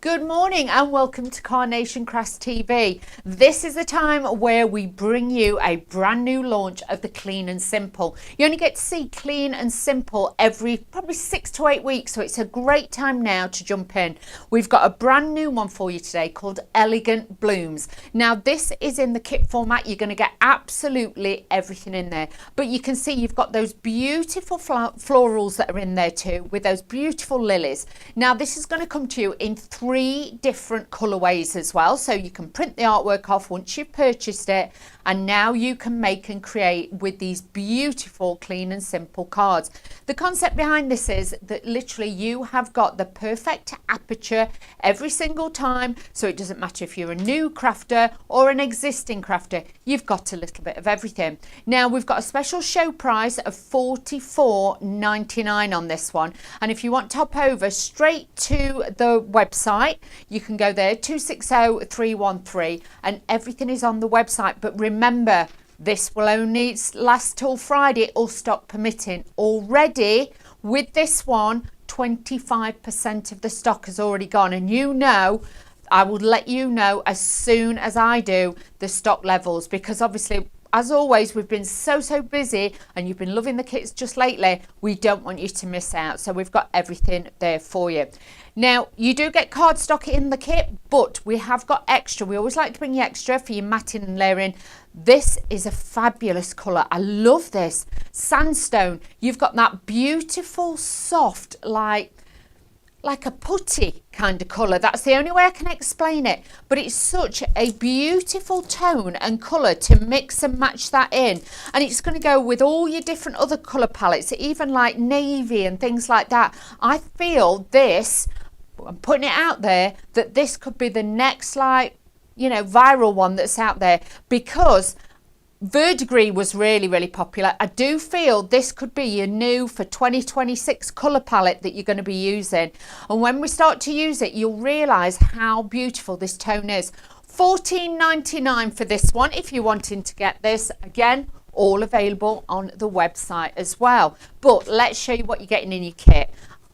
Good morning and welcome to Carnation Crafts TV. This is the time where we bring you a brand new launch of the Clean and Simple. You only get to see Clean and Simple every probably 6 to 8 weeks, so it's a great time now to jump in. We've got a brand new one for you today called Elegant Blooms. Now this is in the kit format. You're going to get absolutely everything in there, but you can see you've got those beautiful florals that are in there too, with those beautiful lilies. Now this is going to come to you in 3 different colorways as well, so you can print the artwork off once you've purchased it, and now you can make and create with these beautiful Clean and Simple cards. The concept behind this is that literally you have got the perfect aperture every single time, so it doesn't matter if you're a new crafter or an existing crafter, you've got a little bit of everything. Now we've got a special show price of $44.99 on this one, and if you want to hop over straight to the website, you can go there, 260313, and everything is on the website. But remember, this will only last till Friday, or stock permitting. Already with this one, 25% of the stock has already gone, and you know I will let you know as soon as I do the stock levels, because obviously, as always, we've been so busy and you've been loving the kits just lately. We don't want you to miss out, so we've got everything there for you. Now you do get cardstock in the kit, but we have got extra. We always like to bring you extra for your matting and layering. This is a fabulous colour. I love this sandstone. You've got that beautiful soft, like a putty kind of colour. That's the only way I can explain it, but it's such a beautiful tone and colour to mix and match that in, and it's going to go with all your different other colour palettes, even like navy and things like that. I feel this, I'm putting it out there, that this could be the next, like, you know, viral one that's out there, because Verdigris was really popular. I do feel this could be your new for 2026 colour palette that you're going to be using, and when we start to use it you'll realise how beautiful this tone is. $14.99 for this one if you're wanting to get this. Again, all available on the website as well, but let's show you what you're getting in your kit.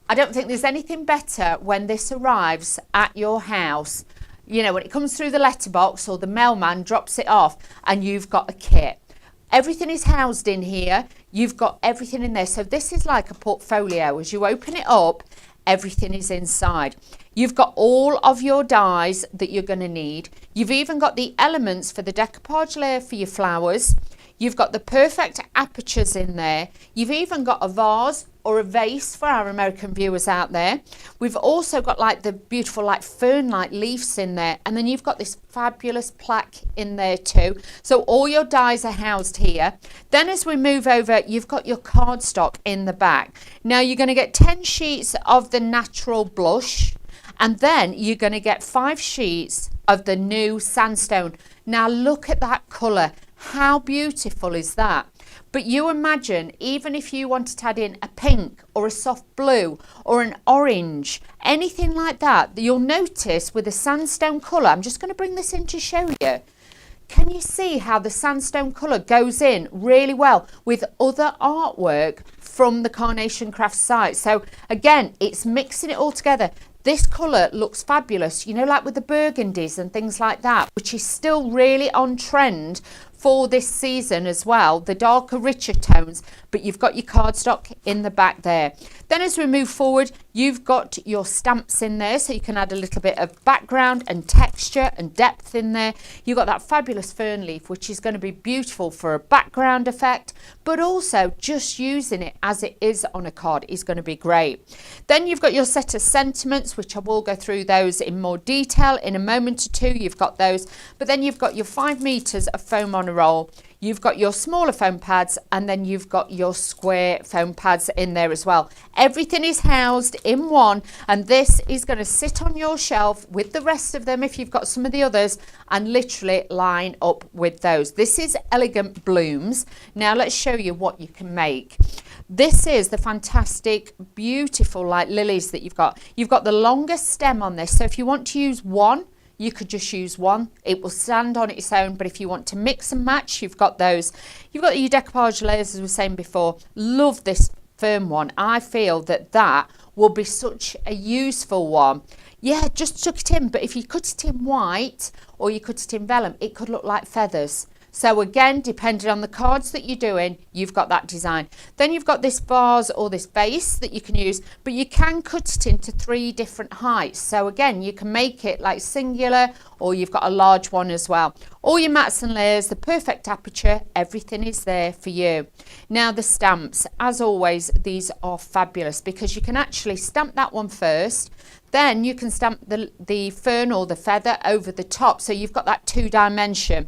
I don't think there's anything better when this arrives at your house. You know, when it comes through the letterbox or the mailman drops it off and you've got a kit. Everything is housed in here. You've got everything in there. So this is like a portfolio. As you open it up, everything is inside. You've got all of your dies that you're going to need. You've even got the elements for the decoupage layer for your flowers. You've got the perfect apertures in there. You've even got a vase or a vase for our American viewers out there. We've also got like the beautiful like fern-like leaves in there, and then you've got this fabulous plaque in there too. So all your dies are housed here. Then as we move over, you've got your cardstock in the back. Now you're going to get 10 sheets of the natural blush, and then you're going to get 5 sheets of the new sandstone. Now look at that colour. How beautiful is that? But you imagine, even if you wanted to add in a pink or a soft blue or an orange, anything like that, you'll notice with the sandstone colour, I'm just going to bring this in to show you. Can you see how the sandstone colour goes in really well with other artwork from the Carnation Crafts site? So again, it's mixing it all together. This colour looks fabulous, you know, like with the burgundies and things like that, which is still really on trend for this season as well, the darker, richer tones, but you've got your cardstock in the back there. Then as we move forward, you've got your stamps in there, so you can add a little bit of background and texture and depth in there. You've got that fabulous fern leaf, which is going to be beautiful for a background effect, but also just using it as it is on a card is going to be great. Then you've got your set of sentiments, which I will go through those in more detail in a moment or two. You've got those, but then you've got your 5 meters of foam on a roll. You've got your smaller foam pads, and then you've got your square foam pads in there as well. Everything is housed in one, and this is going to sit on your shelf with the rest of them if you've got some of the others, and literally line up with those. This is Elegant Blooms. Now let's show you what you can make. This is the fantastic, beautiful like lilies that you've got. You've got the longest stem on this, so if you want to use one, you could just use one. It will stand on its own, but if you want to mix and match, you've got those. You've got your decoupage layers, as we were saying before. Love this firm one. I feel that will be such a useful one. Yeah, just tuck it in, but if you cut it in white or you cut it in vellum, it could look like feathers. So again, depending on the cards that you're doing, you've got that design. Then you've got this vase or this vase that you can use, but you can cut it into 3 different heights. So again, you can make it like singular, or you've got a large one as well. All your mats and layers, the perfect aperture, everything is there for you. Now the stamps, as always, these are fabulous because you can actually stamp that one first. Then you can stamp the fern or the feather over the top. So you've got that 2-dimension.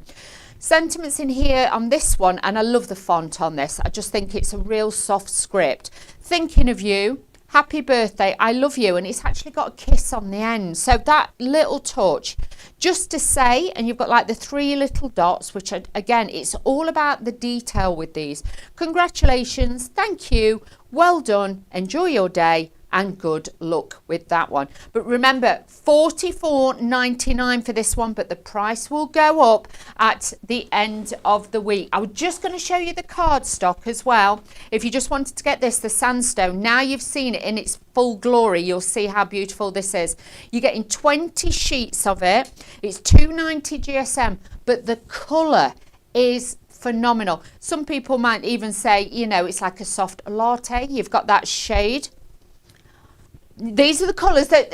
Sentiments in here on this one, and I love the font on this. I just think it's a real soft script. Thinking of you, happy birthday, I love you, and it's actually got a kiss on the end. So that little touch, just to say, and you've got like the 3 little dots, which are, again, it's all about the detail with these. Congratulations, thank you, well done, enjoy your day, and good luck with that one. But remember, $44.99 for this one, but the price will go up at the end of the week. I was just going to show you the card stock as well. If you just wanted to get this, the sandstone, now you've seen it in its full glory, you'll see how beautiful this is. You're getting 20 sheets of it. It's $2.90 GSM, but the colour is phenomenal. Some people might even say, you know, it's like a soft latte. You've got that shade. These are the colours that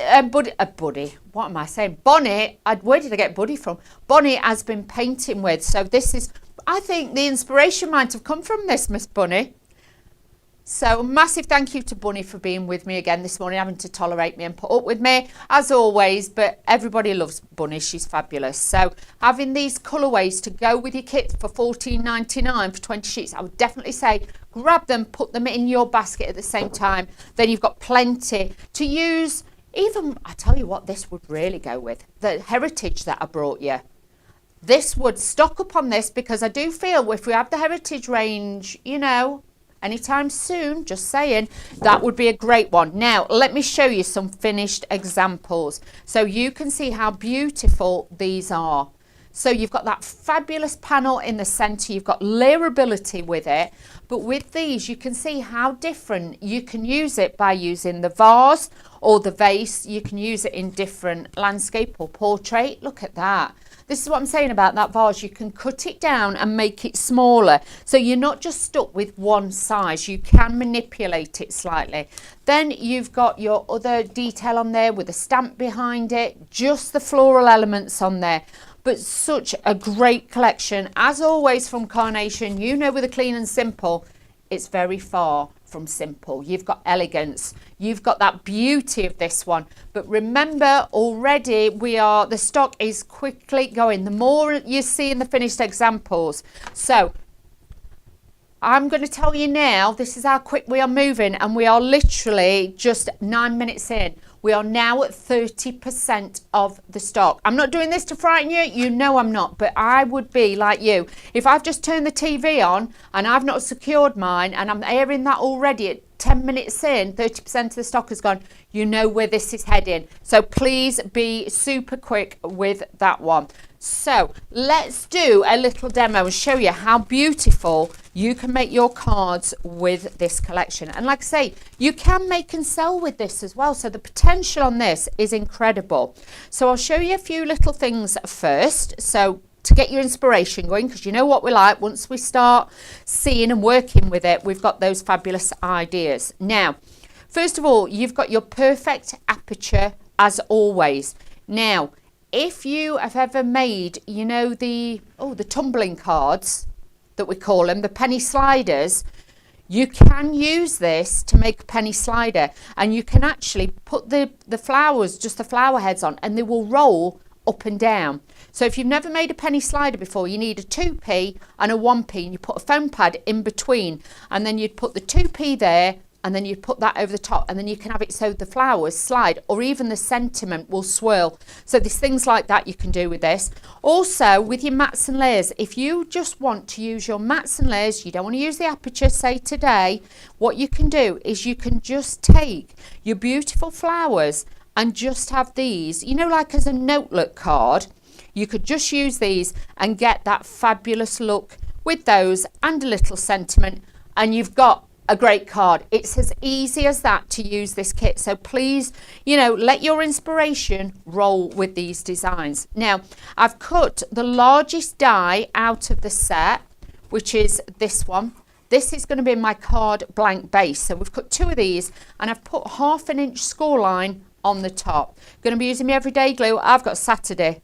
what am I saying? Bonnie, where did I get Buddy from? Bonnie has been painting with. So this is, I think the inspiration might have come from this, Miss Bunny. So massive thank you to Bunny for being with me again this morning, having to tolerate me and put up with me as always, but everybody loves Bunny, she's fabulous. So having these colourways to go with your kit for $14.99 for 20 sheets, I would definitely say grab them, put them in your basket at the same time. Then you've got plenty to use. Even, I tell you what, this would really go with the heritage that I brought you. This would stock up on this, because I do feel if we have the heritage range, you know, anytime soon, just saying, that would be a great one. Now let me show you some finished examples so you can see how beautiful these are. So you've got that fabulous panel in the center, you've got layerability with it, but with these you can see how different you can use it by using the vase or the vase. You can use it in different landscape or portrait. Look at that. This is what I'm saying about that vase. You can cut it down and make it smaller. So you're not just stuck with one size. You can manipulate it slightly. Then you've got your other detail on there with a stamp behind it. Just the floral elements on there. But such a great collection. As always from Carnation, you know, with a clean and simple, it's very far from simple. You've got elegance, you've got that beauty of this one, but remember already the stock is quickly going. The more you see in the finished examples, so I'm going to tell you now, this is how quick we are moving, and we are literally just 9 minutes in. We are now at 30% of the stock. I'm not doing this to frighten you. You know I'm not, but I would be like you. If I've just turned the TV on and I've not secured mine and I'm airing that already at 10 minutes in, 30% of the stock has gone, you know where this is heading. So please be super quick with that one. So let's do a little demo and show you how beautiful you can make your cards with this collection. And like I say, you can make and sell with this as well. So the potential on this is incredible. So I'll show you a few little things first. So to get your inspiration going, because you know what we like, once we start seeing and working with it, we've got those fabulous ideas. Now, first of all, you've got your perfect aperture as always. Now, if you have ever made, you know, the tumbling cards that we call them, the penny sliders, you can use this to make a penny slider, and you can actually put the flowers, just the flower heads on, and they will roll up and down. So if you've never made a penny slider before, you need a 2p and a 1p, and you put a foam pad in between, and then you'd put the 2p there, and then you put that over the top, and then you can have it so the flowers slide, or even the sentiment will swirl. So there's things like that you can do with this. Also with your mats and layers, if you just want to use your mats and layers, you don't want to use the aperture, say today, what you can do is you can just take your beautiful flowers and just have these, you know, like as a notelet card. You could just use these and get that fabulous look with those and a little sentiment, and you've got a great card. It's as easy as that to use this kit. So please, you know, let your inspiration roll with these designs. Now, I've cut the largest die out of the set, which is this one. This is going to be my card blank base. So we've cut 2 of these and I've put 1/2 inch score line on the top. Going to be using my everyday glue. I've got Saturday.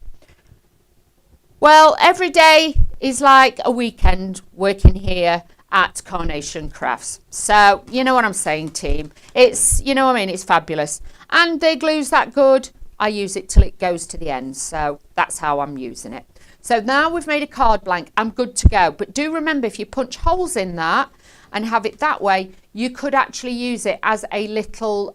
Well, every day is like a weekend working here at Carnation Crafts. So, you know what I'm saying, team? It's, you know what I mean? It's fabulous. And the glue's that good, I use it till it goes to the end. So that's how I'm using it. So now we've made a card blank, I'm good to go. But do remember, if you punch holes in that and have it that way, you could actually use it as a little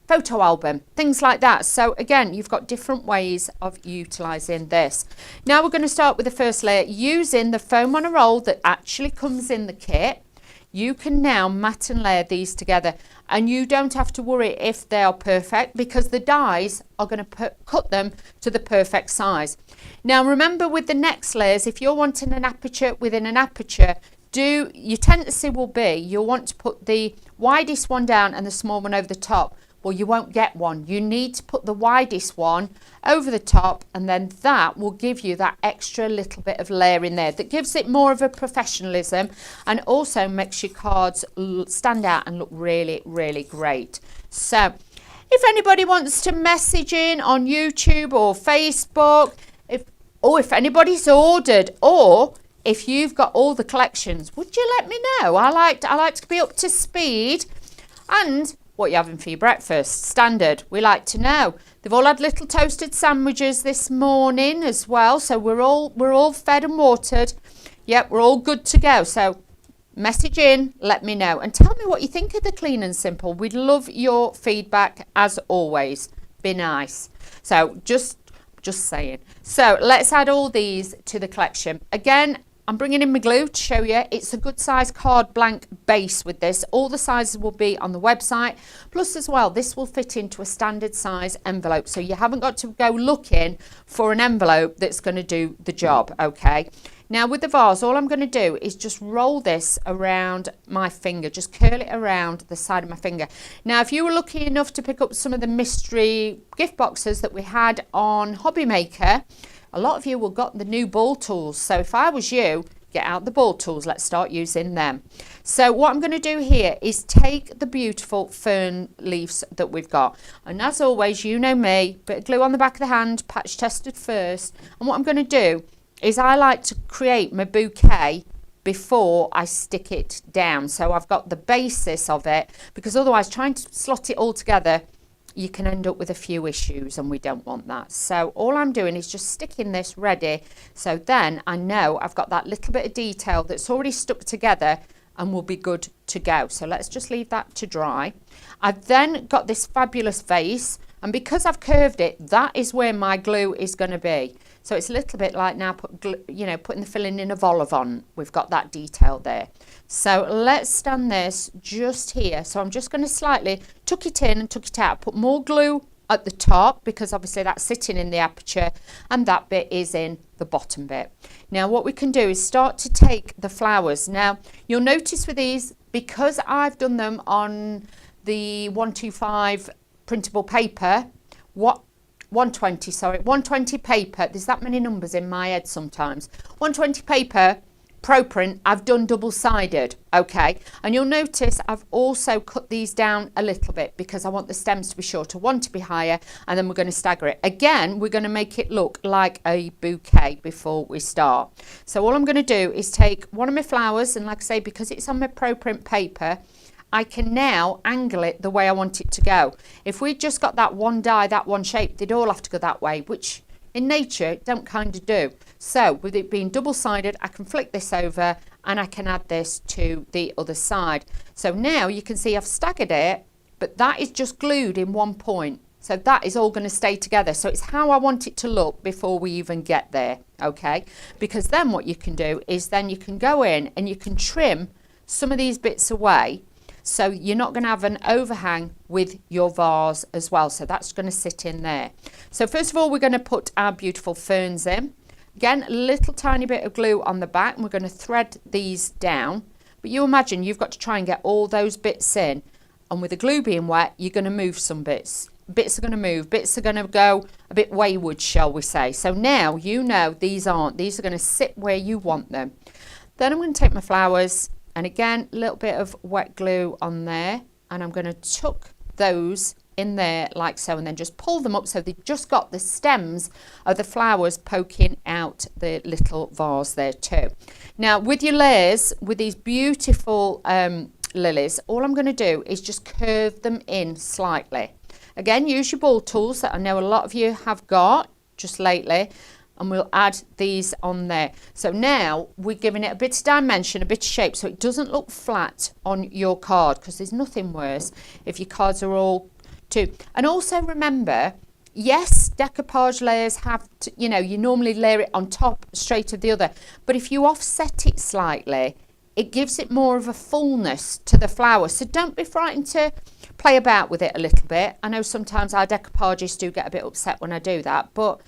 photo album, things like that. So again, you've got different ways of utilising this. Now we're going to start with the first layer using the foam on a roll that actually comes in the kit. You can now mat and layer these together, and you don't have to worry if they are perfect because the dies are going to cut them to the perfect size. Now remember, with the next layers, if you're wanting an aperture within an aperture, your tendency will be you'll want to put the widest one down and the small one over the top. Well, you won't get one. You need to put the widest one over the top, and then that will give you that extra little bit of layer in there that gives it more of a professionalism and also makes your cards stand out and look really, really great. So if anybody wants to message in on YouTube or Facebook, if anybody's ordered, or if you've got all the collections, would you let me know? I like to be up to speed. And what you're having for your breakfast, standard, we like to know. They've all had little toasted sandwiches this morning as well, so we're all fed and watered. Yep, we're all good to go. So message in, let me know, and tell me what you think of the Clean and Simple. We'd love your feedback as always. Be nice. So just saying. So let's add all these to the collection. Again, I'm bringing in my glue to show you. It's a good size card blank base with this. All the sizes will be on the website. Plus as well, this will fit into a standard size envelope. So you haven't got to go looking for an envelope that's going to do the job, okay? Now with the vase, all I'm going to do is just roll this around my finger, just curl it around the side of my finger. Now if you were lucky enough to pick up some of the mystery gift boxes that we had on Hobby Maker, a lot of you will got the new ball tools. So if I was you, get out the ball tools, let's start using them. So what I'm going to do here is take the beautiful fern leaves that we've got, and as always, you know me, bit of glue on the back of the hand, patch tested first. And what I'm going to do is I like to create my bouquet before I stick it down, so I've got the basis of it, because otherwise trying to slot it all together, you can end up with a few issues, and we don't want that. So all I'm doing is just sticking this ready, so then I know I've got that little bit of detail that's already stuck together and will be good to go. So let's just leave that to dry. I've then got this fabulous vase, and because I've curved it, that is where my glue is going to be. So it's a little bit like now putting the filling in a vol au vent. We've got that detail there. So let's stand this just here. So I'm just going to slightly tuck it in and tuck it out. Put more glue at the top because obviously that's sitting in the aperture, and that bit is in the bottom bit. Now what we can do is start to take the flowers. Now you'll notice with these, because I've done them on the 125 printable paper, 120 paper, there's that many numbers in my head sometimes. 120 paper Pro Print, I've done double-sided, okay? And you'll notice I've also cut these down a little bit because I want the stems to be shorter, one to be higher, and then we're going to stagger it. Again, we're going to make it look like a bouquet before we start. So all I'm going to do is take one of my flowers, and like I say, because it's on my Pro Print paper, I can now angle it the way I want it to go. If we just got that one die, that one shape, they'd all have to go that way, which in nature it don't kind of do. So with it being double-sided, I can flick this over and I can add this to the other side. So now you can see I've staggered it, but that is just glued in one point. So that is all going to stay together. So it's how I want it to look before we even get there, okay? Because then what you can do is then you can go in and you can trim some of these bits away, so you're not going to have an overhang with your vase as well. So that's going to sit in there. So first of all, we're going to put our beautiful ferns in. Again, a little tiny bit of glue on the back, and we're going to thread these down. But you imagine you've got to try and get all those bits in, and with the glue being wet, you're going to move some bits. Bits are going to move, bits are going to go a bit wayward, shall we say. So now you know these aren't, these are going to sit where you want them. Then I'm going to take my flowers, and again, a little bit of wet glue on there, and I'm going to tuck those in there like so, and then just pull them up so they've just got the stems of the flowers poking out the little vase there too. Now with your layers, with these beautiful lilies, all I'm going to do is just curve them in slightly. Again, use your ball tools that I know a lot of you have got just lately, and we'll add these on there. So now we're giving it a bit of dimension, a bit of shape, so it doesn't look flat on your card, because there's nothing worse if your cards are all too. And also remember, yes, decoupage layers have to, you know, you normally layer it on top straight of the other, but if you offset it slightly, it gives it more of a fullness to the flower. So don't be frightened to play about with it a little bit. I know sometimes our decoupagists do get a bit upset when I do that, but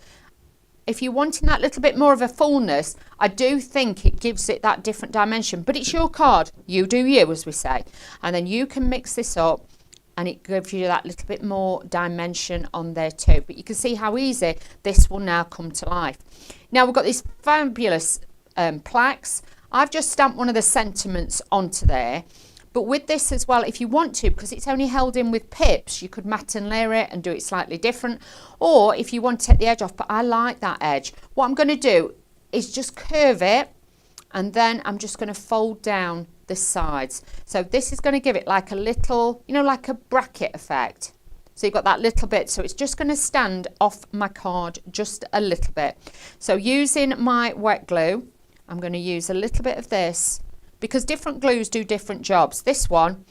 if you're wanting that little bit more of a fullness, I do think it gives it that different dimension. But it's your card, you do you, as we say. And then you can mix this up, and it gives you that little bit more dimension on there too. But you can see how easy this will now come to life. Now we've got these fabulous plaques. I've just stamped one of the sentiments onto there. But with this as well, if you want to, because it's only held in with pips, you could mat and layer it and do it slightly different. Or if you want to take the edge off, but I like that edge. What I'm going to do is just curve it, and then I'm just going to fold down the sides. So this is going to give it like a little, you know, like a bracket effect. So you've got that little bit. So it's just going to stand off my card just a little bit. So using my wet glue, I'm going to use a little bit of this, because different glues do different jobs. This one,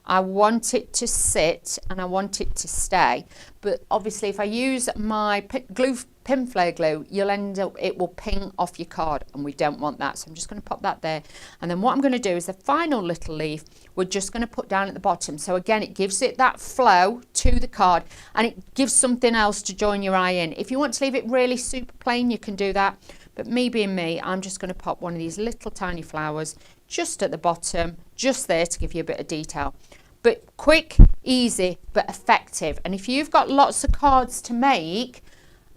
I want it to sit and I want it to stay. But obviously if I use my Pinflair glue, you'll end up, it will ping off your card, and we don't want that. So I'm just going to pop that there. And then what I'm going to do is the final little leaf, we're just going to put down at the bottom. So again, it gives it that flow to the card, and it gives something else to join your eye in. If you want to leave it really super plain, you can do that. But me being me, I'm just going to pop one of these little tiny flowers just at the bottom, just there to give you a bit of detail. But quick, easy, but effective. And if you've got lots of cards to make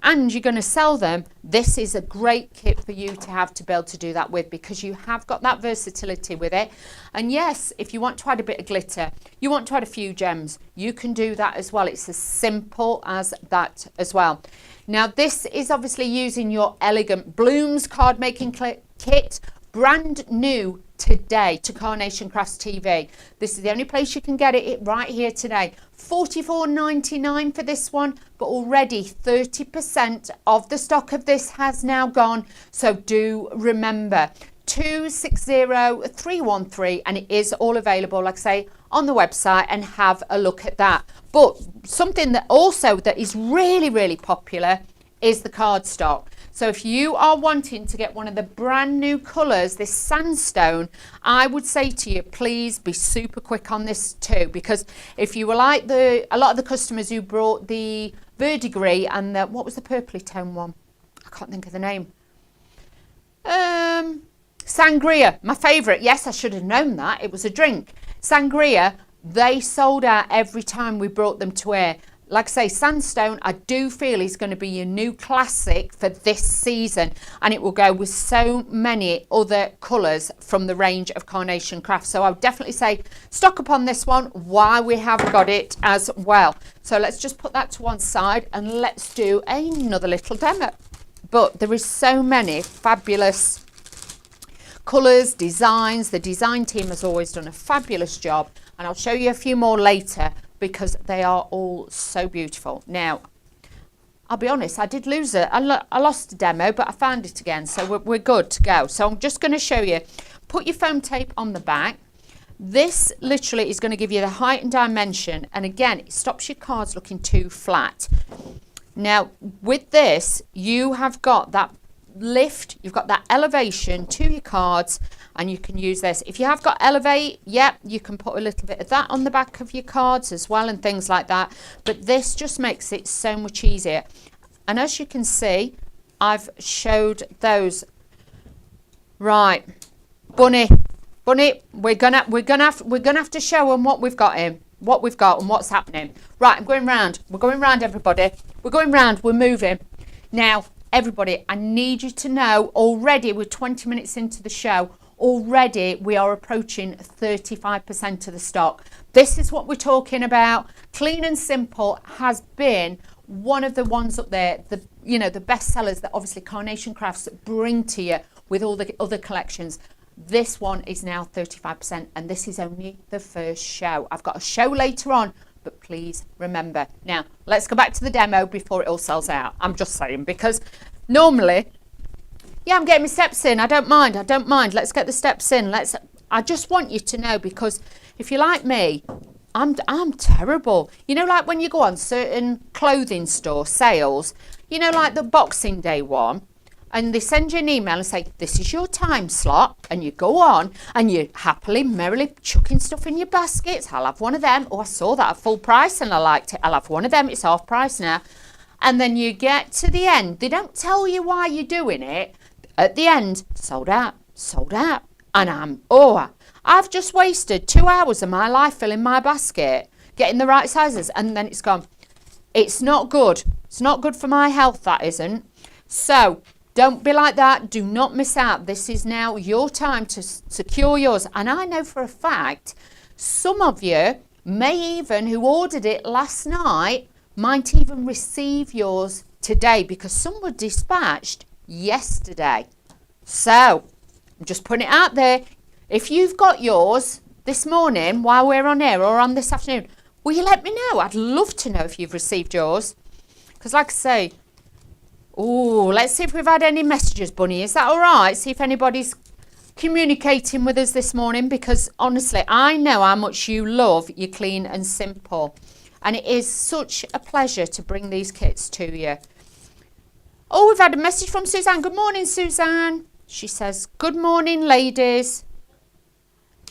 and you're going to sell them, this is a great kit for you to have to be able to do that with, because you have got that versatility with it. And yes, if you want to add a bit of glitter, you want to add a few gems, you can do that as well. It's as simple as that as well. Now this is obviously using your Elegant Blooms card making kit, brand new today to Carnation Crafts TV. This is the only place you can get it right here today. $44.99 for this one, but already 30% of the stock of this has now gone. So do remember, 260313, and it is all available, like I say, on the website, and have a look at that. But something that also that is really, really popular is the cardstock. So if you are wanting to get one of the brand new colours, this sandstone, I would say to you, please be super quick on this too, because if you were like a lot of the customers who brought the verdigris and the, what was the purpley tone one? I can't think of the name. Sangria, my favourite. Yes, I should have known that. It was a drink. Sangria, they sold out every time we brought them to air. Like I say, Sandstone, I do feel is going to be your new classic for this season, and it will go with so many other colours from the range of Carnation Crafts. So I would definitely say stock up on this one while we have got it as well. So let's just put that to one side and let's do another little demo. But there is so many fabulous colours, designs. The design team has always done a fabulous job, and I'll show you a few more later, because they are all so beautiful. Now, I'll be honest, I did lose it. I lost a demo, but I found it again, so we're good to go. So I'm just going to show you. Put your foam tape on the back. This literally is going to give you the height and dimension, and again, it stops your cards looking too flat. Now, with this, you have got that lift, you've got that elevation to your cards, and you can use this. If you have got Elevate, yeah, you can put a little bit of that on the back of your cards as well and things like that. But this just makes it so much easier. And as you can see, I've showed those. Right, bunny, Bunny, we're gonna have to show them what we've got in, what we've got and what's happening. Right, I'm going round. We're going round, everybody. We're going round. We're moving. Now, everybody, I need you to know already we're 20 minutes into the show. Already we are approaching 35% of the stock. This is what we're talking about. Clean and Simple has been one of the ones up there, the best sellers that obviously Carnation Crafts bring to you with all the other collections. This one is now 35%, and this is only the first show. I've got a show later on, but please remember. Now, let's go back to the demo before it all sells out. I'm just saying, because normally, yeah, I'm getting my steps in. I don't mind. Let's get the steps in. I just want you to know, because if you're like me, I'm terrible. You know, like when you go on certain clothing store sales, you know, like the Boxing Day one, and they send you an email and say, this is your time slot, and you go on and you're happily, merrily chucking stuff in your baskets. I'll have one of them. Oh, I saw that at full price and I liked it. I'll have one of them. It's half price now. And then you get to the end. They don't tell you why you're doing it. At the end, sold out. And I've just wasted 2 hours of my life filling my basket, getting the right sizes, and then it's gone. It's not good. It's not good for my health, that isn't. So don't be like that. Do not miss out. This is now your time to secure yours. And I know for a fact, some of you may even, who ordered it last night, might even receive yours today, because some were dispatched yesterday. So I'm just putting it out there. If you've got yours this morning while we're on air or on this afternoon, will you let me know? I'd love to know if you've received yours. Because like I say, let's see if we've had any messages, Bunny. Is that all right? See if anybody's communicating with us this morning, because honestly, I know how much you love your Clean and Simple. And it is such a pleasure to bring these kits to you. Oh, we've had a message from Suzanne. Good morning, Suzanne. She says, good morning, ladies.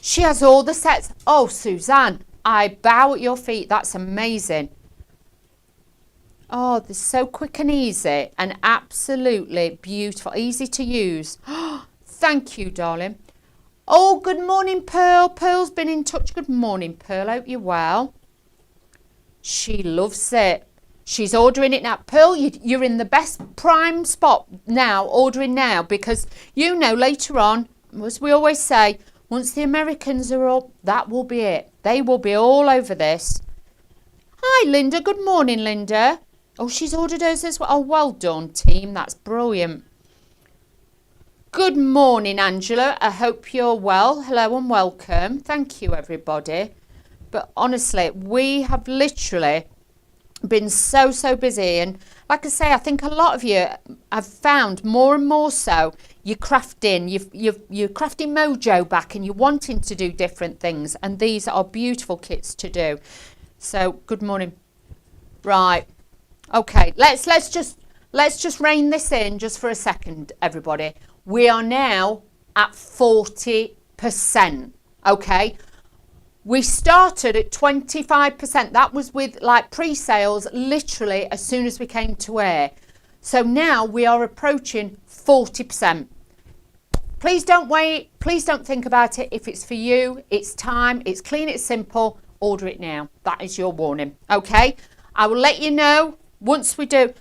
She has all the sets. Oh, Suzanne, I bow at your feet. That's amazing. Oh, they're so quick and easy and absolutely beautiful. Easy to use. Thank you, darling. Oh, good morning, Pearl. Pearl's been in touch. Good morning, Pearl. Hope you're well. She loves it. She's ordering it now. Pearl, you're in the best prime spot now, ordering now, because you know later on, as we always say, once the Americans are up, that will be it. They will be all over this. Hi, Linda. Good morning, Linda. Oh, she's ordered hers as well. Oh, well done, team. That's brilliant. Good morning, Angela. I hope you're well. Hello and welcome. Thank you, everybody. But honestly, we have literally been so busy, and like I say, I think a lot of you have found more and more so you're crafting, you're crafting mojo back, and you're wanting to do different things, and these are beautiful kits to do. So good morning. Right, okay, let's just rein this in just for a second, everybody. We are now at 40%. Okay, we started at 25%. That was with like pre-sales literally as soon as we came to air. So now we are approaching 40%. Please don't wait. Please don't think about it. If it's for you, it's time. It's Clean, it's simple. Order it now. That is your warning. Okay, I will let you know once we do.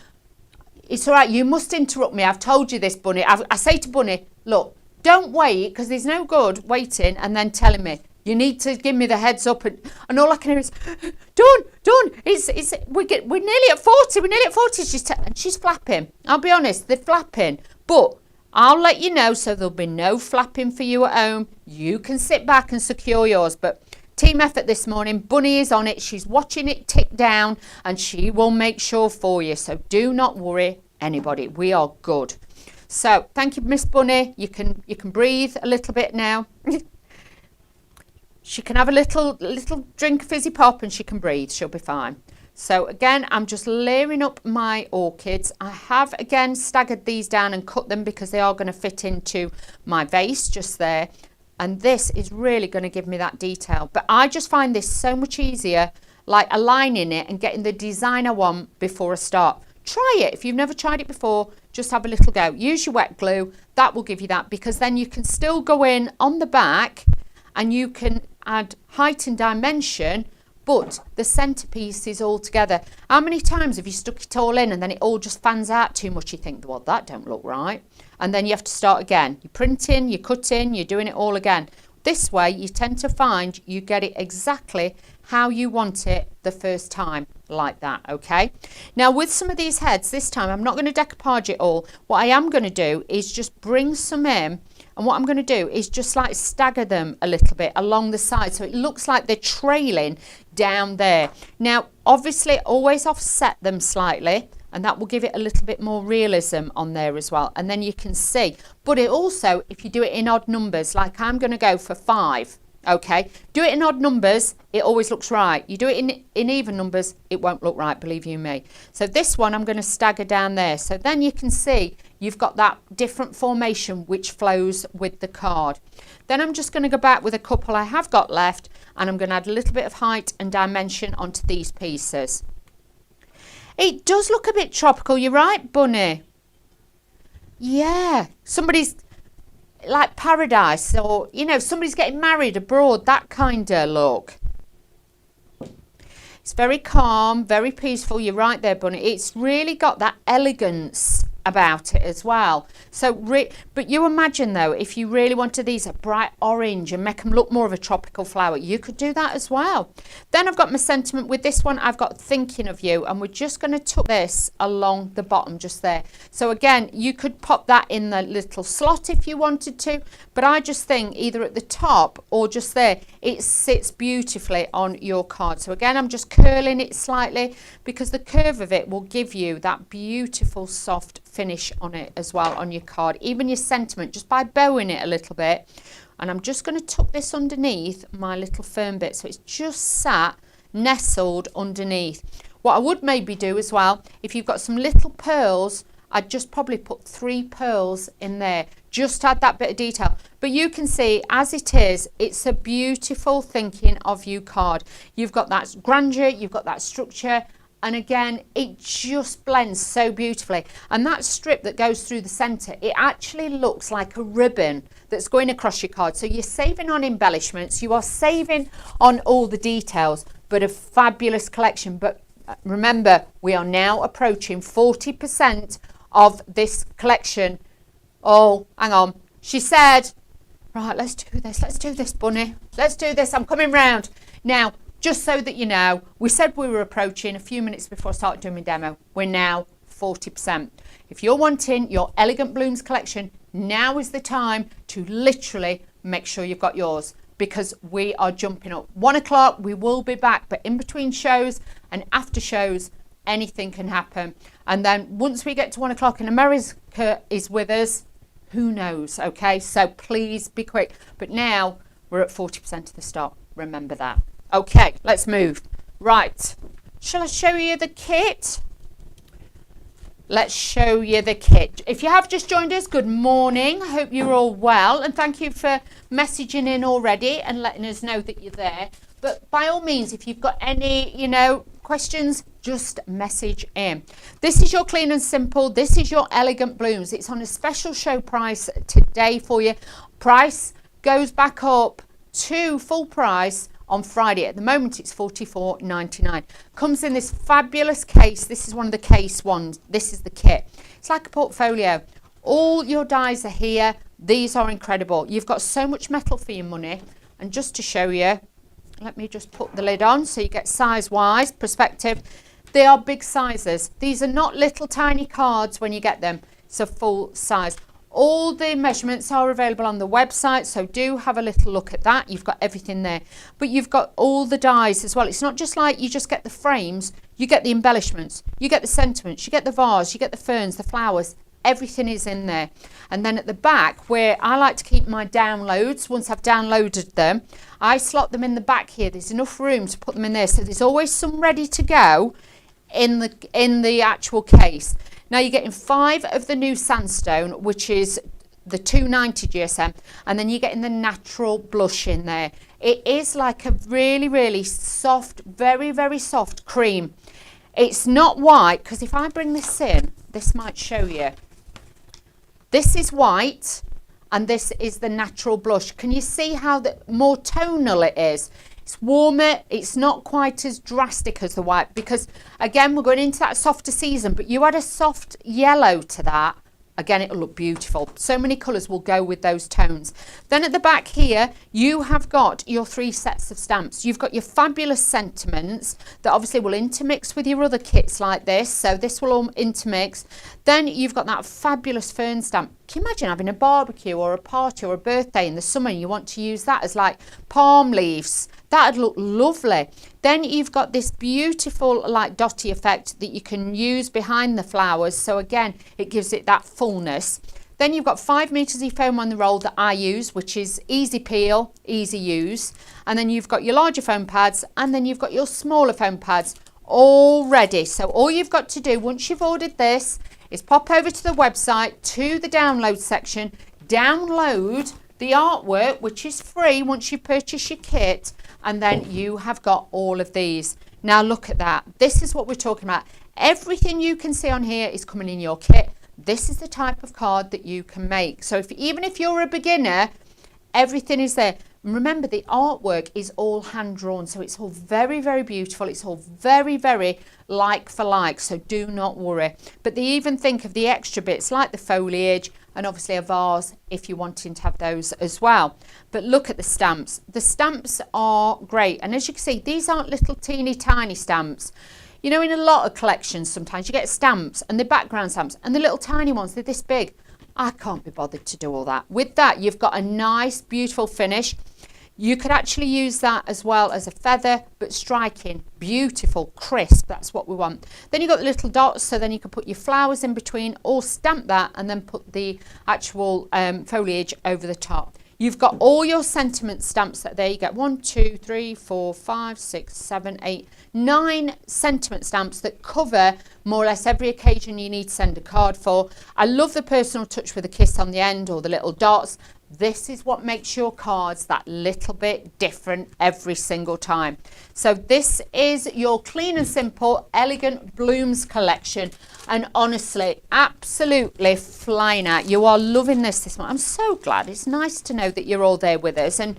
It's all right. You must interrupt me. I've told you this, Bunny. I say to Bunny, look, don't wait, because there's no good waiting and then telling me. You need to give me the heads up, and all I can hear is, Dawn, we're nearly at 40, and she's flapping. I'll be honest, they're flapping, but I'll let you know, so there'll be no flapping for you at home. You can sit back and secure yours, but team effort this morning. Bunny is on it. She's watching it tick down, and she will make sure for you, so do not worry, anybody. We are good. So thank you, Miss Bunny. You can breathe a little bit now. She can have a little drink of fizzy pop and she can breathe. She'll be fine. So again, I'm just layering up my orchids. I have again staggered these down and cut them because they are going to fit into my vase just there. And this is really going to give me that detail. But I just find this so much easier, like aligning it and getting the design I want before I start. Try it. If you've never tried it before, just have a little go. Use your wet glue. That will give you that, because then you can still go in on the back and you can add height and dimension, but the centerpiece is all together. How many times have you stuck it all in and then it all just fans out too much? You think, well, that don't look right. And then you have to start again. You're printing, you're cutting, you're doing it all again. This way, you tend to find you get it exactly how you want it the first time, like that, okay? Now, with some of these heads, this time, I'm not going to decoupage it all. What I am going to do is just bring some in, and what I'm going to do is just like stagger them a little bit along the side, so it looks like they're trailing down there. Now, obviously, always offset them slightly, and that will give it a little bit more realism on there as well. And then you can see, but it also, if you do it in odd numbers, like I'm going to go for 5, okay? Do it in odd numbers, it always looks right. You do it in even numbers, it won't look right, believe you me. So this one, I'm going to stagger down there. So then you can see you've got that different formation which flows with the card. Then I'm just going to go back with a couple I have got left, and I'm going to add a little bit of height and dimension onto these pieces. It does look a bit tropical, you're right, Bunny? Yeah, somebody's like paradise, or, you know, somebody's getting married abroad, that kind of look. It's very calm, very peaceful, you're right there, Bunny. It's really got that elegance about it as well. So, but you imagine though, if you really wanted these a bright orange and make them look more of a tropical flower, you could do that as well. Then I've got my sentiment with this one. I've got thinking of you, and we're just going to tuck this along the bottom just there. So again, you could pop that in the little slot if you wanted to, but I just think either at the top or just there, it sits beautifully on your card. So again, I'm just curling it slightly because the curve of it will give you that beautiful soft finish on it as well on your card, even your sentiment, just by bowing it a little bit. And I'm just going to tuck this underneath my little firm bit, so it's just sat nestled underneath. What I would maybe do as well, if you've got some little pearls, I'd just probably put 3 pearls in there, just add that bit of detail. But you can see as it is, it's a beautiful thinking of you card. You've got that grandeur, you've got that structure, and again, it just blends so beautifully. And that strip that goes through the centre, it actually looks like a ribbon that's going across your card. So you're saving on embellishments, you are saving on all the details, but a fabulous collection. But remember, we are now approaching 40% of this collection. Oh, hang on. She said, right, let's do this, Bunny. Let's do this, I'm coming round. Now, just so that you know, we said we were approaching a few minutes before I started doing my demo. We're now 40%. If you're wanting your Elegant Blooms collection, now is the time to literally make sure you've got yours, because we are jumping up. 1 o'clock, we will be back, but in between shows and after shows, anything can happen. And then once we get to 1 o'clock and America is with us, who knows, okay? So please be quick. But now we're at 40% of the stock. Remember that. Okay, let's move. Right, shall I show you the kit? Let's show you the kit. If you have just joined us, good morning. I hope you're all well, and thank you for messaging in already and letting us know that you're there. But by all means, if you've got any, questions, just message in. This is your Clean and Simple. This is your Elegant Blooms. It's on a special show price today for you. Price goes back up to full price on Friday. At the moment, it's $44.99. Comes in this fabulous case. This is one of the case ones. This is the kit. It's like a portfolio. All your dies are here. These are incredible. You've got so much metal for your money. And just to show you, let me just put the lid on so you get size-wise perspective. They are big sizes. These are not little tiny cards when you get them. It's a full size. All the measurements are available on the website, so do have a little look at that. You've got everything there. But you've got all the dies as well. It's not just like you just get the frames, you get the embellishments, you get the sentiments, you get the vase, you get the ferns, the flowers. Everything is in there. And then at the back, where I like to keep my downloads, once I've downloaded them, I slot them in the back here. There's enough room to put them in there. So there's always some ready to go in the actual case. Now you're getting 5 of the new sandstone, which is the 290 GSM, and then you're getting the natural blush in there. It is like a really, really soft, very, very soft cream. It's not white, because if I bring this in, this might show you. This is white, and this is the natural blush. Can you see how more tonal it is? It's warmer, it's not quite as drastic as the white, because again, we're going into that softer season, but you add a soft yellow to that, again, it'll look beautiful. So many colours will go with those tones. Then at the back here, you have got your 3 sets of stamps. You've got your fabulous sentiments that obviously will intermix with your other kits like this. So this will all intermix. Then you've got that fabulous fern stamp. Can you imagine having a barbecue or a party or a birthday in the summer and you want to use that as like palm leaves? That'd look lovely. Then you've got this beautiful like dotty effect that you can use behind the flowers. So again, it gives it that fullness. Then you've got 5 meters of foam on the roll that I use, which is easy peel, easy use. And then you've got your larger foam pads, and then you've got your smaller foam pads all ready. So all you've got to do once you've ordered this is pop over to the website, to the download section, download the artwork, which is free once you purchase your kit, and then you have got all of these. Now look at that. This is what we're talking about. Everything you can see on here is coming in your kit. This is the type of card that you can make. So even if you're a beginner, everything is there. And remember, the artwork is all hand drawn, so it's all very, very beautiful. It's all very, very like for like, so do not worry. But they even think of the extra bits like the foliage and obviously a vase if you're wanting to have those as well. But look at the stamps. The stamps are great, and as you can see, these aren't little teeny tiny stamps. You know, in a lot of collections sometimes you get stamps and the background stamps and the little tiny ones, they're this big. I can't be bothered to do all that. With that, you've got a nice, beautiful finish. You could actually use that as well as a feather, but striking, beautiful, crisp. That's what we want. Then you've got the little dots, so then you can put your flowers in between or stamp that and then put the actual foliage over the top. You've got all your sentiment stamps that there you get 1, 2, 3, 4, 5, 6, 7, 8, 9 sentiment stamps that cover more or less every occasion you need to send a card for. I love the personal touch with a kiss on the end or the little dots. This is what makes your cards that little bit different every single time. So this is your clean and simple elegant blooms collection, and honestly absolutely flying out. You are loving this month. I'm so glad. It's nice to know that you're all there with us, and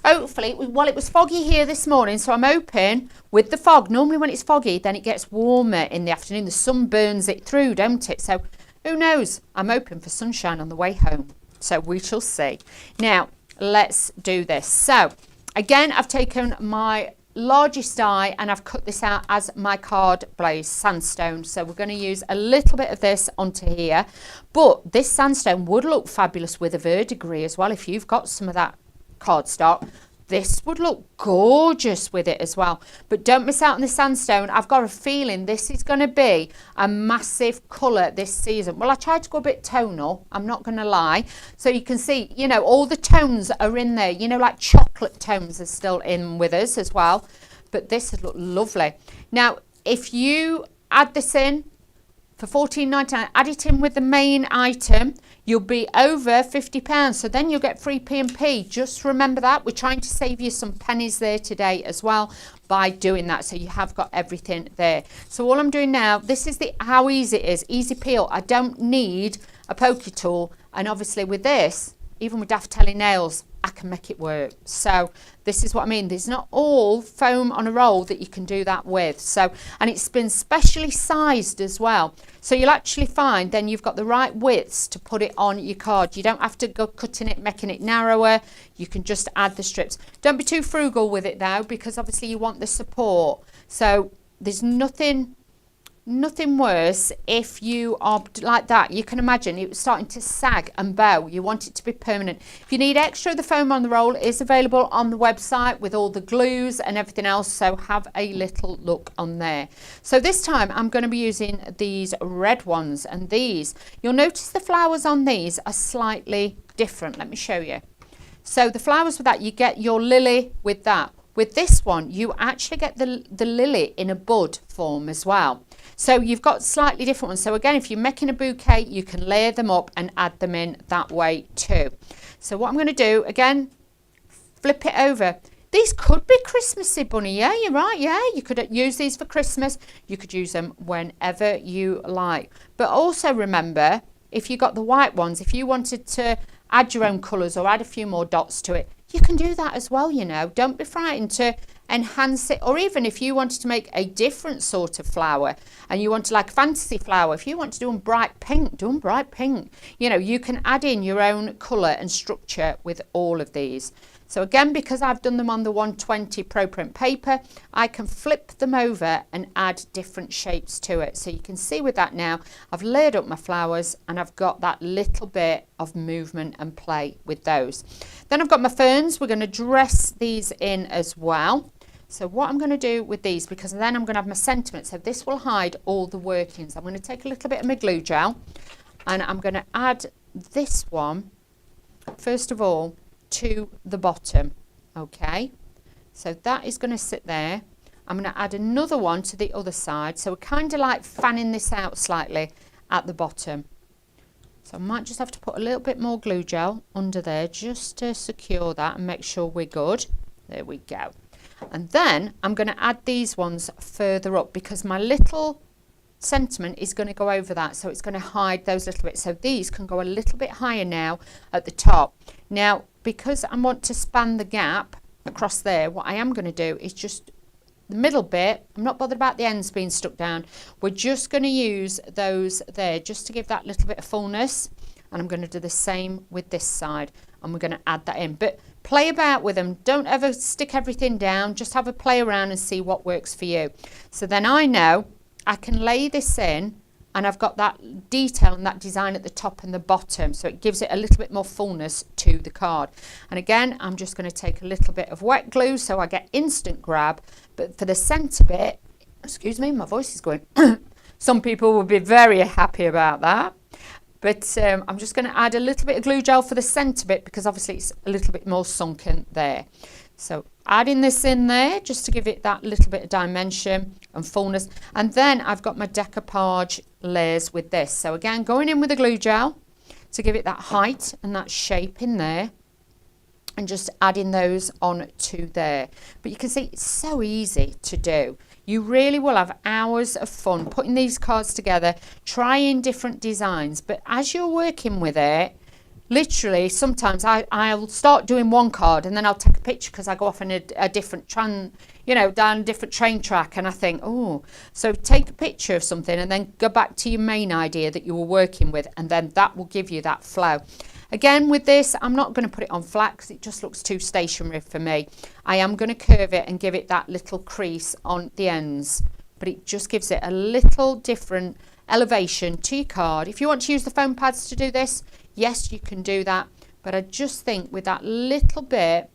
hopefully, well, it was foggy here this morning, so I'm hoping with the fog, normally when it's foggy then it gets warmer in the afternoon. The sun burns it through, don't it? So who knows? I'm hoping for sunshine on the way home. So we shall see. Now, let's do this. So, again, I've taken my largest die and I've cut this out as my card blaze sandstone. So we're going to use a little bit of this onto here. But this sandstone would look fabulous with a verdigris as well. If you've got some of that cardstock, this would look gorgeous with it as well. But don't miss out on the sandstone. I've got a feeling this is going to be a massive colour this season. Well, I tried to go a bit tonal, I'm not going to lie. So you can see, you know, all the tones are in there. You know, like chocolate tones are still in with us as well. But this would look lovely. Now, if you add this in for $14.99, add it in with the main item, you'll be over £50. So then you'll get free P&P. Just remember that. We're trying to save you some pennies there today as well by doing that. So you have got everything there. So all I'm doing now, this is how easy it is. Easy peel. I don't need a pokey tool. And obviously with this, even with Daft Telly nails, I can make it work. So this is what I mean. There's not all foam on a roll that you can do that with. So, and it's been specially sized as well. So you'll actually find then you've got the right widths to put it on your card. You don't have to go cutting it, making it narrower. You can just add the strips. Don't be too frugal with it though, because obviously you want the support. So there's nothing worse if you are like that. You can imagine it was starting to sag and bow. You want it to be permanent. If you need extra, the foam on the roll is available on the website with all the glues and everything else, so have a little look on there. So this time I'm going to be using these red ones, and these, you'll notice the flowers on these are slightly different. Let me show you. So the flowers with that, you get your lily with that. With this one, you actually get the lily in a bud form as well. So you've got slightly different ones. So again, if you're making a bouquet, you can layer them up and add them in that way too. So what I'm going to do, again, flip it over. These could be Christmassy, Bunny. Yeah, you're right. Yeah, you could use these for Christmas. You could use them whenever you like. But also remember, if you got the white ones, if you wanted to add your own colours or add a few more dots to it, you can do that as well, you know. Don't be frightened to enhance it. Or even if you wanted to make a different sort of flower and you want to like fantasy flower, if you want to do them bright pink, do them bright pink. You know, you can add in your own colour and structure with all of these. So again, because I've done them on the 120 Pro Print paper, I can flip them over and add different shapes to it. So you can see with that now, I've layered up my flowers and I've got that little bit of movement and play with those. Then I've got my ferns. We're going to dress these in as well. So what I'm going to do with these, because then I'm going to have my sentiment, so this will hide all the workings. I'm going to take a little bit of my glue gel and I'm going to add this one, first of all, to the bottom. Okay, so that is going to sit there. I'm going to add another one to the other side, so we're kind of like fanning this out slightly at the bottom. So I might just have to put a little bit more glue gel under there just to secure that and make sure we're good. There we go. And then I'm going to add these ones further up because my little sentiment is going to go over that, so it's going to hide those little bits. So these can go a little bit higher now at the top. Now, because I want to span the gap across there, what I am going to do is just the middle bit. I'm not bothered about the ends being stuck down. We're just going to use those there just to give that little bit of fullness. And I'm going to do the same with this side, and we're going to add that in. But play about with them. Don't ever stick everything down. Just have a play around and see what works for you. So then I know I can lay this in and I've got that detail and that design at the top and the bottom, so it gives it a little bit more fullness to the card. And again, I'm just going to take a little bit of wet glue so I get instant grab. But for the centre bit, excuse me, my voice is going. Some people will be very happy about that. But I'm just going to add a little bit of glue gel for the centre bit because obviously it's a little bit more sunken there. So adding this in there just to give it that little bit of dimension and fullness. And then I've got my decoupage layers with this. So again, going in with the glue gel to give it that height and that shape in there. And just adding those on to there. But you can see it's so easy to do. You really will have hours of fun putting these cards together, trying different designs. But as you're working with it, literally sometimes I'll start doing one card and then I'll take a picture because I go off on a different down a different train track, and I think, oh, so take a picture of something and then go back to your main idea that you were working with, and then that will give you that flow. Again, with this, I'm not going to put it on flat because it just looks too stationary for me. I am going to curve it and give it that little crease on the ends, but it just gives it a little different elevation to your card. If you want to use the foam pads to do this, yes, you can do that. But I just think with that little bit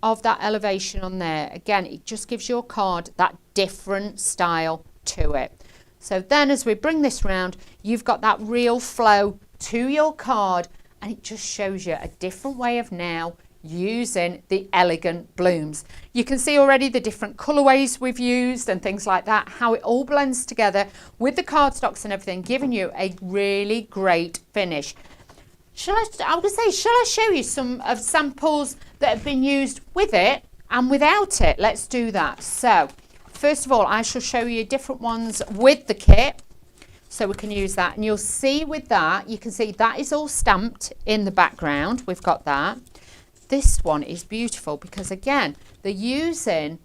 of that elevation on there, again, it just gives your card that different style to it. So then as we bring this round, you've got that real flow to your card, and it just shows you a different way of now using the elegant blooms. You can see already the different colorways we've used and things like that, how it all blends together with the cardstocks and everything, giving you a really great finish. Shall I show you some of samples that have been used with it and without it? Let's do that. So first of all, I shall show you different ones with the kit, so we can use that. And you'll see with that, you can see that is all stamped in the background. We've got that. This one is beautiful because again, they're using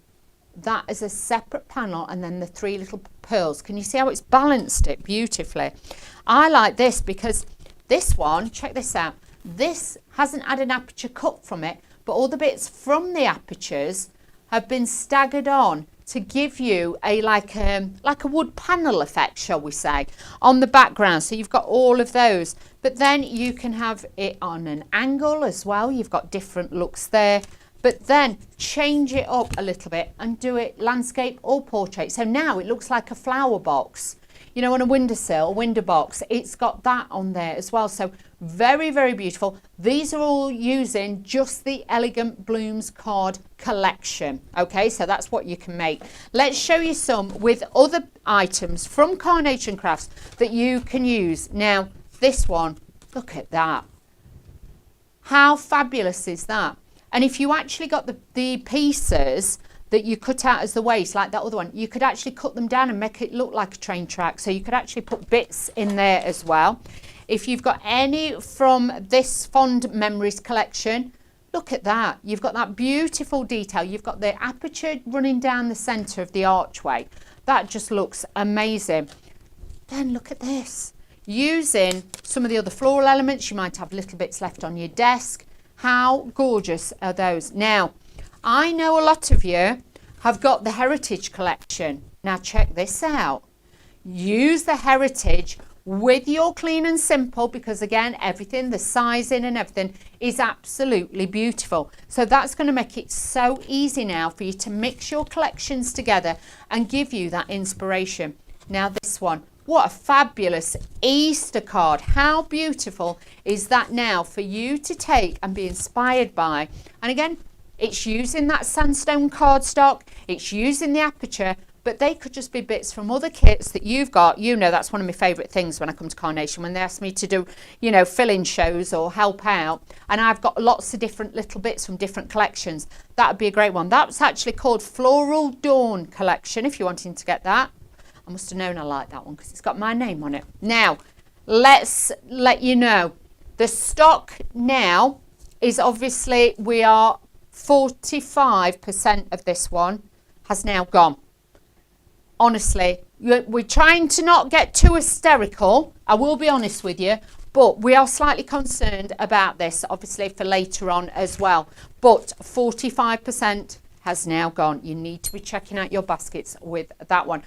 that as a separate panel and then the three little pearls. Can you see how it's balanced it beautifully? I like this because this one, check this out, this hasn't had an aperture cut from it, but all the bits from the apertures have been staggered on to give you a like a wood panel effect, shall we say, on the background. So you've got all of those, but then you can have it on an angle as well. You've got different looks there, but then change it up a little bit and do it landscape or portrait. So now it looks like a flower box. You know, on a windowsill, window box, it's got that on there as well. So very, very beautiful. These are all using just the Elegant Blooms card collection. Okay, so that's what you can make. Let's show you some with other items from Carnation Crafts that you can use. Now, this one, look at that. How fabulous is that? And if you actually got the pieces that you cut out as the waist, like that other one, you could actually cut them down and make it look like a train track. So you could actually put bits in there as well. If you've got any from this Fond Memories collection, look at that. You've got that beautiful detail. You've got the aperture running down the centre of the archway. That just looks amazing. Then look at this. Using some of the other floral elements, you might have little bits left on your desk. How gorgeous are those? Now, I know a lot of you have got the Heritage collection. Now check this out. Use the Heritage with your Clean and Simple, because again, everything, the sizing and everything is absolutely beautiful. So that's going to make it so easy now for you to mix your collections together and give you that inspiration. Now this one, what a fabulous Easter card. How beautiful is that now for you to take and be inspired by? And again, it's using that sandstone cardstock, it's using the aperture, but they could just be bits from other kits that you've got. You know, that's one of my favourite things when I come to Carnation, when they ask me to do, you know, fill-in shows or help out. And I've got lots of different little bits from different collections. That would be a great one. That's actually called Floral Dawn Collection, if you're wanting to get that. I must have known I liked that one because it's got my name on it. Now, let's let you know. The stock now is obviously, we are 45% of this one has now gone. Honestly, we're trying to not get too hysterical, I will be honest with you, but we are slightly concerned about this, obviously, for later on as well. But 45% has now gone. You need to be checking out your baskets with that one.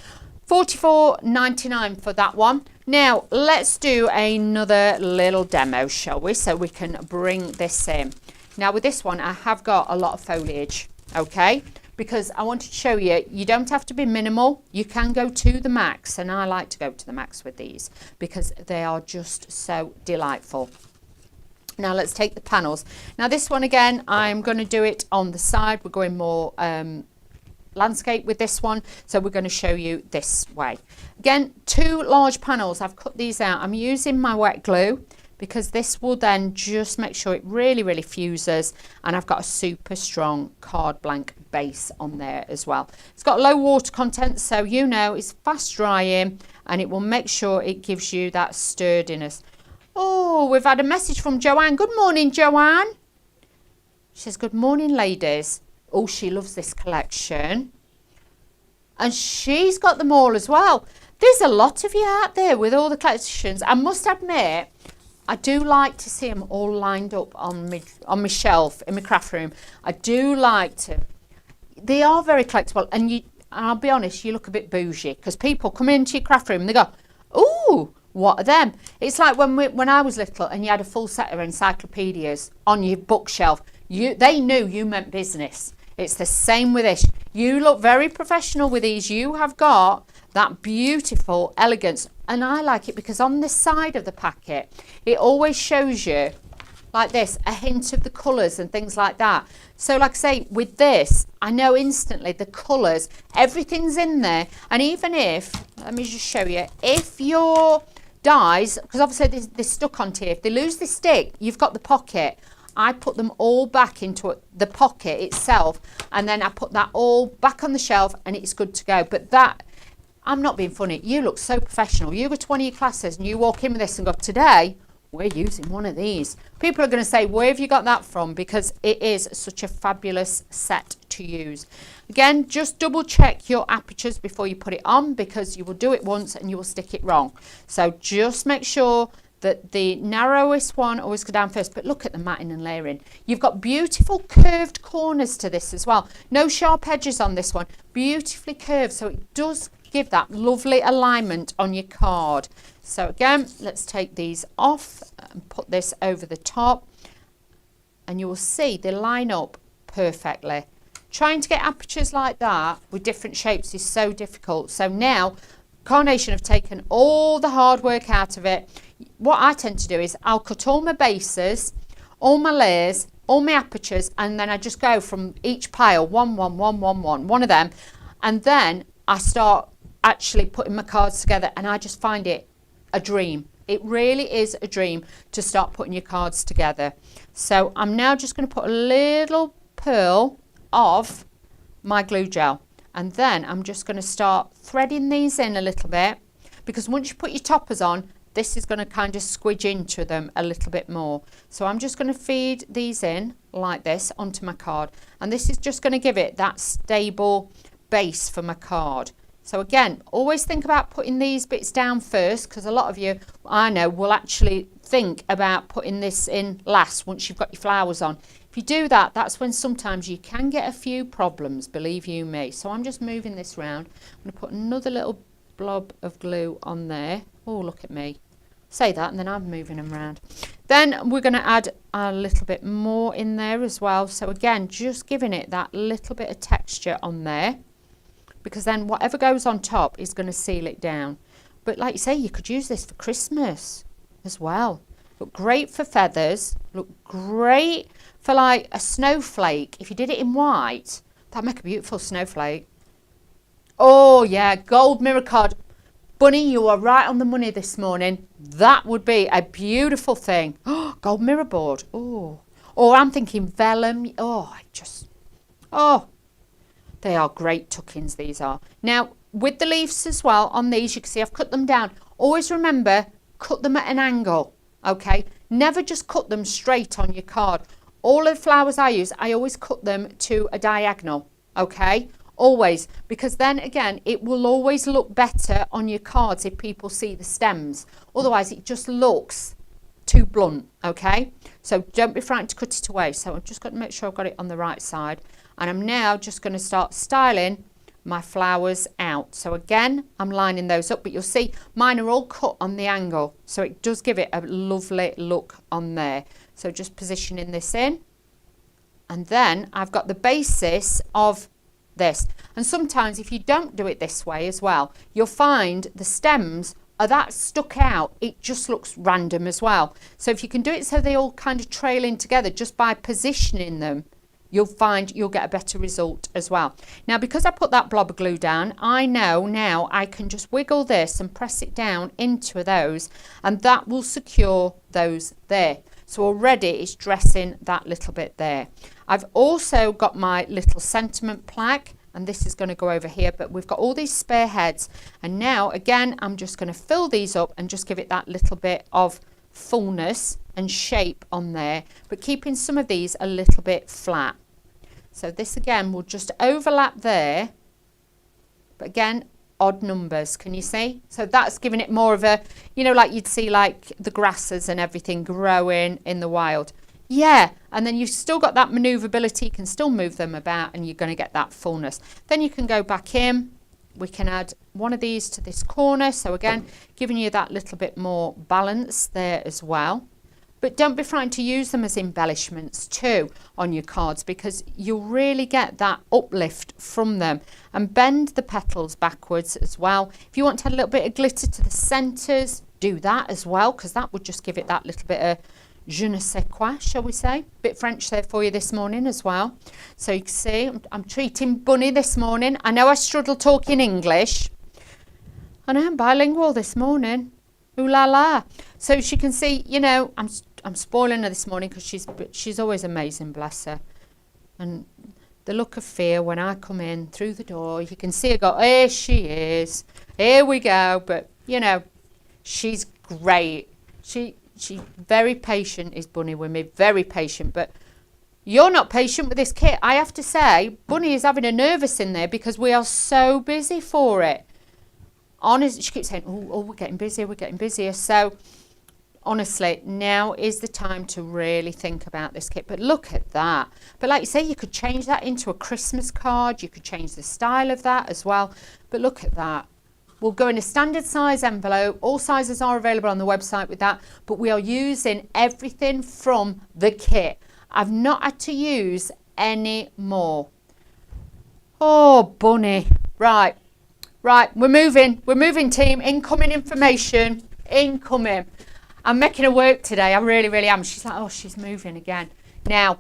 $44.99 for that one. Now, let's do another little demo, shall we? So we can bring this in. Now, with this one, I have got a lot of foliage, okay? Because I wanted to show you, you don't have to be minimal. You can go to the max, and I like to go to the max with these because they are just so delightful. Now let's take the panels. Now this one again, I'm going to do it on the side. We're going more landscape with this one, so we're going to show you this way. Again, 2 large panels. I've cut these out. I'm using my wet glue because this will then just make sure it really fuses, and I've got a super strong card blank base on there as well. It's got low water content, so you know it's fast drying, and it will make sure it gives you that sturdiness. Oh, we've had a message from Joanne. Good morning, Joanne. She says, good morning, ladies. Oh, she loves this collection, and she's got them all as well. There's a lot of you out there with all the collections. I must admit, I do like to see them all lined up on my shelf in my craft room. I do like to. They are very collectible, and I'll be honest, you look a bit bougie because people come into your craft room and they go, "Ooh, what are them?" It's like when I was little and you had a full set of encyclopedias on your bookshelf. They knew you meant business. It's the same with this. You look very professional with these. You have got that beautiful elegance, and I like it because on this side of the packet it always shows you like this, a hint of the colours and things like that. So like I say, with this, I know instantly the colours, everything's in there. And even if, let me just show you, if your dies, because obviously they're stuck onto here, if they lose the stick, you've got the pocket. I put them all back into the pocket itself, and then I put that all back on the shelf, and it's good to go. But that, I'm not being funny, you look so professional. You go to one of your classes and you walk in with this and go, today we're using one of these. People are going to say, where have you got that from? Because it is such a fabulous set to use. Again, just double check your apertures before you put it on, because you will do it once and you will stick it wrong. So just make sure that the narrowest one always go down first. But look at the matting and layering. You've got beautiful curved corners to this as well. No sharp edges on this one. Beautifully curved, so it does give that lovely alignment on your card. So again, let's take these off and put this over the top, and you will see they line up perfectly. Trying to get apertures like that with different shapes is so difficult. So now Carnation have taken all the hard work out of it. What I tend to do is I'll cut all my bases, all my layers, all my apertures, and then I just go from each pile, one of them, and then I start actually putting my cards together, and I just find it a dream. It really is a dream to start putting your cards together. So I'm now just going to put a little pearl of my glue gel, and then I'm just going to start threading these in a little bit, because once you put your toppers on, this is going to kind of squidge into them a little bit more. So I'm just going to feed these in like this onto my card, and this is just going to give it that stable base for my card. So again, always think about putting these bits down first, because a lot of you, I know, will actually think about putting this in last once you've got your flowers on. If you do that, that's when sometimes you can get a few problems, believe you me. So I'm just moving this round. I'm going to put another little blob of glue on there. Oh, look at me. Say that, and then I'm moving them around. Then we're going to add a little bit more in there as well. So again, just giving it that little bit of texture on there, because then whatever goes on top is going to seal it down. But like you say, you could use this for Christmas as well. Look great for feathers. Look great for like a snowflake. If you did it in white, that'd make a beautiful snowflake. Oh yeah, gold mirror card. Bunny, you are right on the money this morning. That would be a beautiful thing. Oh, gold mirror board. Oh, or I'm thinking vellum. Oh, they are great tuck-ins, these are. Now, with the leaves as well, on these, you can see I've cut them down. Always remember, cut them at an angle, okay? Never just cut them straight on your card. All of the flowers I use, I always cut them to a diagonal, okay? Always, because then again, it will always look better on your cards if people see the stems. Otherwise, it just looks too blunt, okay? So don't be frightened to cut it away. So I've just got to make sure I've got it on the right side. And I'm now just going to start styling my flowers out. So again, I'm lining those up, but you'll see mine are all cut on the angle. So it does give it a lovely look on there. So just positioning this in. And then I've got the basis of this. And sometimes if you don't do it this way as well, you'll find the stems are that stuck out. It just looks random as well. So if you can do it so they all kind of trail in together just by positioning them, you'll find you'll get a better result as well. Now, because I put that blob of glue down, I know now I can just wiggle this and press it down into those, and that will secure those there. So already it's dressing that little bit there. I've also got my little sentiment plaque, and this is going to go over here, but we've got all these spare heads. And now, again, I'm just going to fill these up and just give it that little bit of fullness and shape on there, but keeping some of these a little bit flat. So this again will just overlap there, but again, odd numbers, can you see? So that's giving it more of a, you know, like you'd see like the grasses and everything growing in the wild. Yeah, and then you've still got that maneuverability, you can still move them about and you're going to get that fullness. Then you can go back in, we can add one of these to this corner. So again, giving you that little bit more balance there as well. But don't be frightened to use them as embellishments too on your cards, because you'll really get that uplift from them. And bend the petals backwards as well. If you want to add a little bit of glitter to the centres, do that as well, because that would just give it that little bit of je ne sais quoi, shall we say. Bit French there for you this morning as well. So you can see I'm treating Bunny this morning. I know I struggle talking English, and I am bilingual this morning. Ooh la la. So she can see, you know, I'm spoiling her this morning because she's always amazing, bless her. And the look of fear when I come in through the door, you can see her go, here she is, here we go. But, you know, she's great. She's very patient, is Bunny with me, very patient. But you're not patient with this kit. I have to say, Bunny is having a nervous in there because we are so busy for it. Honestly, she keeps saying, oh, we're getting busier, we're getting busier. So honestly, now is the time to really think about this kit. But look at that. But like you say, you could change that into a Christmas card. You could change the style of that as well. But look at that. We'll go in a standard size envelope. All sizes are available on the website with that. But we are using everything from the kit. I've not had to use any more. Oh, Bunny. Right. Right, we're moving team, incoming information, incoming. I'm making her work today, I really am. She's like, oh, she's moving again. Now,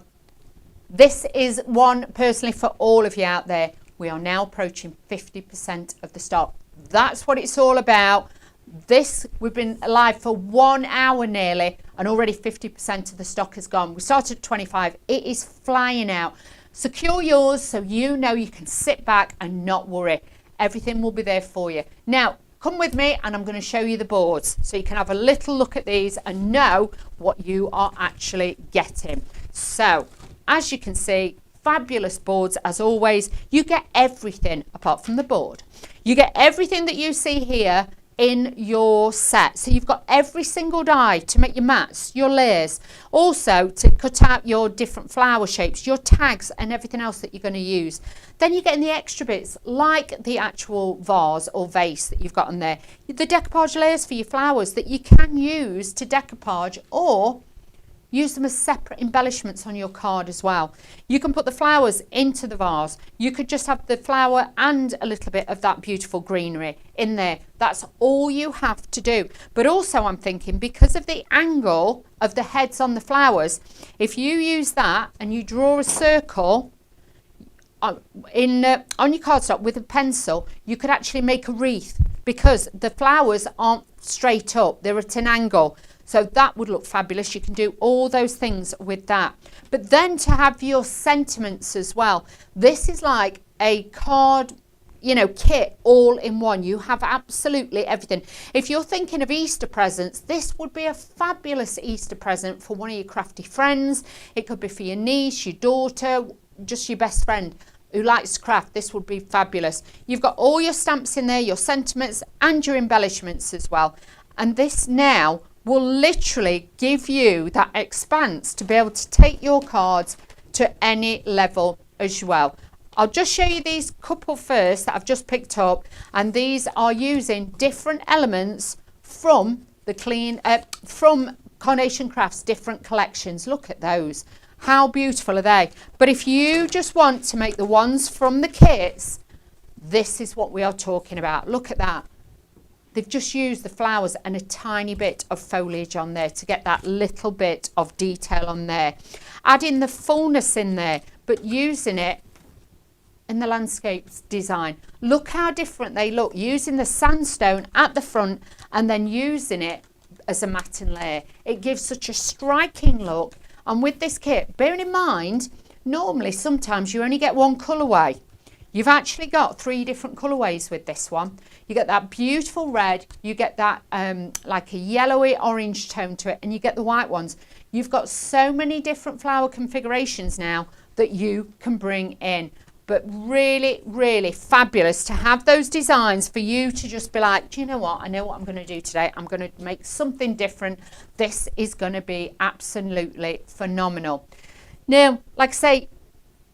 this is one personally for all of you out there. We are now approaching 50% of the stock. That's what it's all about. We've been live for 1 hour nearly, and already 50% of the stock has gone. We started at 25, it is flying out. Secure yours so you know you can sit back and not worry. Everything will be there for you. Now, come with me and I'm going to show you the boards so you can have a little look at these and know what you are actually getting. So as you can see, fabulous boards as always. You get everything apart from the board. You get everything that you see here in your set. So you've got every single die to make your mats, your layers, also to cut out your different flower shapes, your tags and everything else that you're going to use. Then you're getting the extra bits like the actual vase or vase that you've got on there, the decoupage layers for your flowers that you can use to decoupage or use them as separate embellishments on your card as well. You can put the flowers into the vase. You could just have the flower and a little bit of that beautiful greenery in there. That's all you have to do. But also I'm thinking, because of the angle of the heads on the flowers, if you use that and you draw a circle on your cardstock with a pencil, you could actually make a wreath because the flowers aren't straight up, they're at an angle. So that would look fabulous. You can do all those things with that. But then to have your sentiments as well. This is like a card, you know, kit all in one. You have absolutely everything. If you're thinking of Easter presents, this would be a fabulous Easter present for one of your crafty friends. It could be for your niece, your daughter, just your best friend who likes to craft. This would be fabulous. You've got all your stamps in there, your sentiments and your embellishments as well. And this now will literally give you that expanse to be able to take your cards to any level as well. I'll just show you these couple first that I've just picked up, and these are using different elements from the from Carnation Crafts different collections. Look at those, how beautiful are they? But if you just want to make the ones from the kits, this is what we are talking about. Look at that. They've just used the flowers and a tiny bit of foliage on there to get that little bit of detail on there. Adding the fullness in there, but using it in the landscapes design. Look how different they look, using the sandstone at the front and then using it as a matting layer. It gives such a striking look. And with this kit, bearing in mind, normally sometimes you only get one colourway. You've actually got 3 different colourways with this one. You get that beautiful red, you get that like a yellowy orange tone to it, and you get the white ones. You've got so many different flower configurations now that you can bring in. But really, really fabulous to have those designs for you to just be like, do you know what? I know what I'm going to do today. I'm going to make something different. This is going to be absolutely phenomenal. Now, like I say,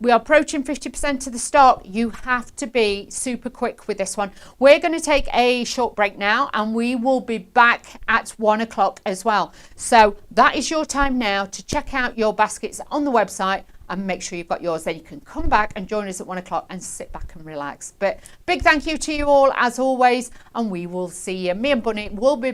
we are approaching 50% of the stock. You have to be super quick with this one. We're going to take a short break now and we will be back at 1 o'clock as well. So that is your time now to check out your baskets on the website and make sure you've got yours. Then you can come back and join us at 1 o'clock and sit back and relax. But big thank you to you all as always, and we will see you. Me and Bunny will be